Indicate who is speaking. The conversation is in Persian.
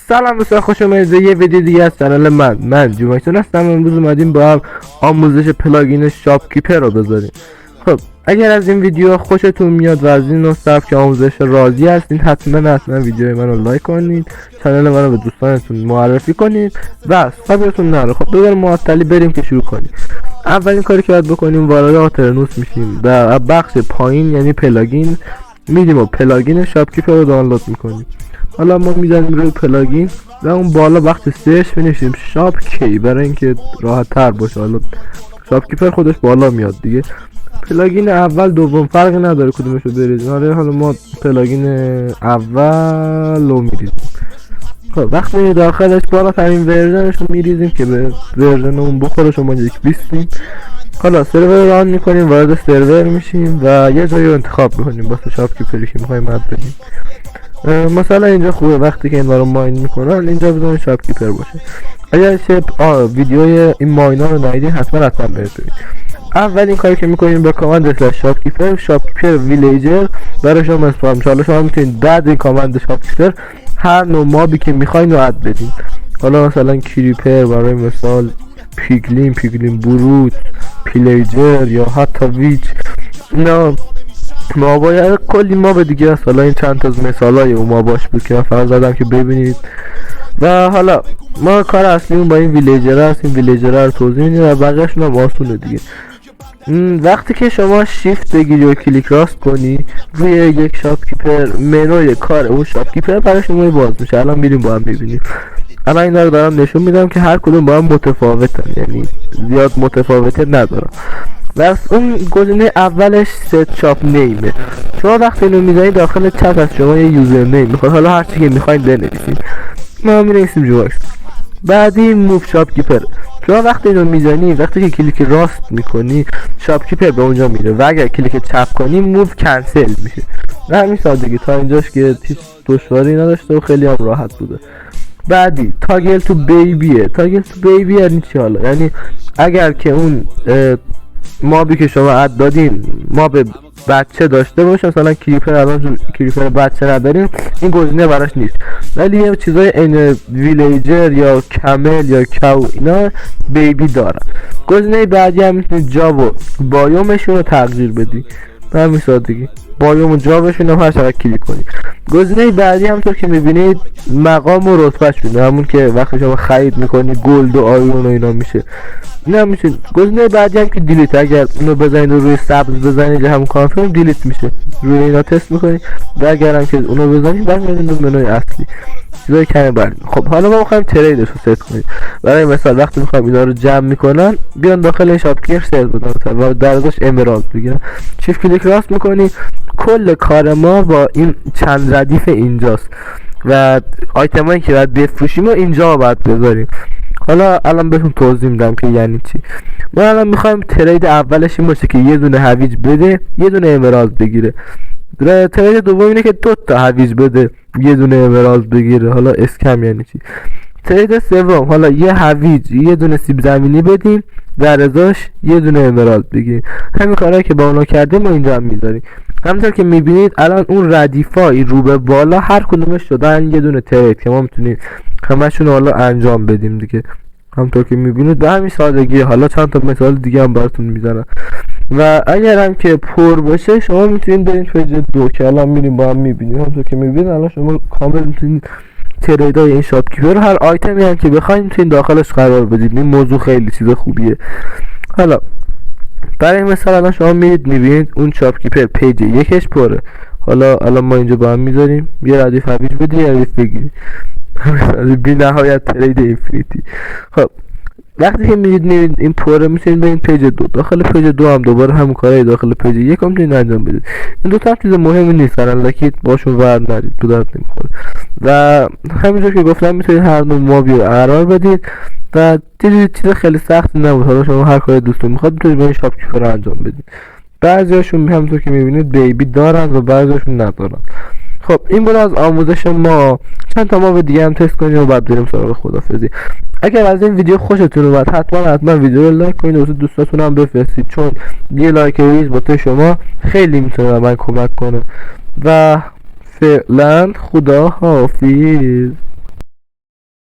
Speaker 1: سلام دوستان، خوش اومدید به یه ویدیو دیگه از کانال من جومکتون هستم. امروز اومدیم با هم آموزش پلاگین شاپکیپر رو بذاریم. خب اگر از این ویدیو خوشتون میاد و از این نوع سبک آموزش راضی هستین، حتما ویدیو منو لایک کنید، کانال منو به دوستانتون معرفی کنید و صبرتون نره. خب بذار معطلی بریم که شروع کنیم. اولین کاری که باید بکنیم وارد آترنوس میشیم و بخش پایین یعنی پلاگین میریم و پلاگین شاپکیپر رو دانلود میکنیم. حالا ما میزنیم روی پلاگین و اون بالا بخش سرچ بنویسیم شاپ کی برای اینکه راحت تر باشه. حالا شاپکیپر خودش بالا میاد دیگه. پلاگین اول دوم فرقی نداره کدومشو بریزیم. حالا ما پلاگین اول رو میریزیم. خب وقتی داخلش بالاترین ورژنش رو میریزیم که به ورژن اون بخوره. شما یک بیستیم. حالا سرور ران میکنیم، وارد سرور میشیم و یه جایی رو انتخاب میکنیم واسه شاپکیپری که میخوایم اد بدیم. مثلا اینجا خوبه وقتی که اینا رو ماین میکنن اینجا بزنید شاپکیپر باشه. اگر چه ویدیوی این ماینا رو ندیدین حتما برید. اولین کاری که میکنیم با کامند شاپکیپر ویلیجر برای شما اسپام میشه. حالا شما میتونید بعد این کامند شاپکیپر هر نوع مابی که میخواین رو اد بدین. حالا مثلا کریپر، برای مثال پیگلین بروت، پیلیجر یا حتی ویچ. اینا مابای کلی ماب دیگه هست. حالا این چند تا از مثالای اون ماباش بود که من فقط زدم که ببینید. و حالا ما کار اصلیمون با این ویلیجر هست. این ویلیجر رو توضیح میدیم و بقیه‌شون هم آسونه دیگه. وقتی که شما شیفت بگیری و کلیک راست کنی روی یک شاپکیپر، منوی کار اون شاپکیپر برای شما باز میشه. الان میریم با هم ببینیم. الان اینا رو دارم نشون میدم که هر کدوم با هم متفاوتن، یعنی زیاد متفاوته ندارم. و اون گزینه اولش ست شاپ نیمه. شما وقتی اینو میزنید داخل چت از شما یه یوزر نیم میخواد. حالا هر چی که میخواین بنویسید. ما می‌نویسیم جوکس. بعدی موو شاپکیپر. شما وقتی اینو میزنی، وقتی که کلیک راست میکنی شاپکیپر به اونجا میره و اگر کلیک چپ کنی موو کنسل میشه. و همین سادگی تا اینجاش که هیچ دشواری نداشته و خیلی هم راحت بوده. بعدی تاگل تو بیبیه. تاگل تو بیبی یعنی چی؟ حالا یعنی اگر که اون مابی که شما اد دادین ماب بچه داشته باشه، مثلا کریپر الان کریپر بچه نداریم این گزینه براش نیست، ولی یه چیزای این ویلیجر یا کمل یا کو اینا بیبی دارن. گزینه بعدی هم میتونید جا و بایومشون رو تغییر بدی. به همین سادگی بایوم و جا بشون رو هر چقدر کلیک کنید. گزینه بعدی همونطور که میبینید مقام و رتبه شونه، همون که وقتی شما خرید میکنی گلد و آیون و اینا میشه. نه میشه. گزینه بعدی هم که دیلیت، اگر اونو بزنید روی سبز بزنید همون کانفرم دیلیت میشه. روی اینا تست میکنید و اگر هم که اونو بزنید برمیگردید به منوی اصلی. چیزای کمی برد. خب حالا ما میخوایم تریدش رو ست کنیم. برای مثال وقتی میخوایم اینا رو جمع میکنن بیان داخل این شاپکیپر سرچ بدن و در ازاش امرالد بگیرن. شیفت کلیک راست میکنی، کل کار ما با این چند ردیف اینجاست و آیتمایی که باید بفروشیم و اینجا باید بذاریم. حالا الان بهتون توضیح میدم که یعنی چی. ما الان میخوایم ترید اولش این باشه که یه دونه هویج بده یه دونه امرالد بگیره. ترید دوم اینه که 2 تا هویج بده یه دونه امرالد بگیره. حالا اسکم یعنی چی. ترید سوم حالا یه هویج یه دونه سیب زمینی بدیم در ازاش یه دونه امرالد بگیریم. همین کارهایی که با اونا کردیم ما اینجا هم میذاریم. همونطور که میبینید الان اون ردیفای رو به بالا هر کدومش شدن یه دونه ترید که ما میتونیم همشون حالا انجام بدیم دیگه. همونطور که میبینید به همین سادگی. حالا چند تا مثال دیگه هم براتون میزنم و اگر هم که پر باشه شما میتونید برید پیج 2 که الان میریم با هم میبینید. همونطور که میبینید الان شما کامل میتونید تریدای این شاپکیپر هر آیتمی هم که بخواید میتونید داخلش قرار بدید. این موضوع خیلی چیز خوبیه. حالا برای مثال الان شما میبینید اون شاپکیپر پیج یکش پره. حالا الان ما اینجا با هم میذاریم یه ردیف هویج بدی یه ردیف بگیری. بی نهایت ترید اینفینیتی. خب وقتی که میدید این پره میتونید برید پیج 2. داخل پیج 2 هم دوباره همون کارهای داخل پیج 1 هم میتونید انجام بدید. این دو تا چیز مهمی نیستن، الکی باشون ور نرید، به درد نمیخوره. و همینجور که گفتم میتونید هر نوع مابی رو قرار بدید و چیز خیلی سخت نبود. حالا شما هر کاری دوستون میخواد میتونید به این شاپکیپر رو انجام بدید. بعضیاشون همونطور که میبینید بیبی دارن و بعضیاشون ندارن. خب این بود از آموزش ما. چند تا ماب دیگه هم تست کنیم و بعد بریم سراغ خدافظی. اگر از این ویدیو خوشتون اومد حتما ویدیو رو لایک کنید و واسه دوستاتون هم بفرستید، چون یه لایک ریز با شما خیلی میتونه من کمک کنه. و فعلا خدا حافظ.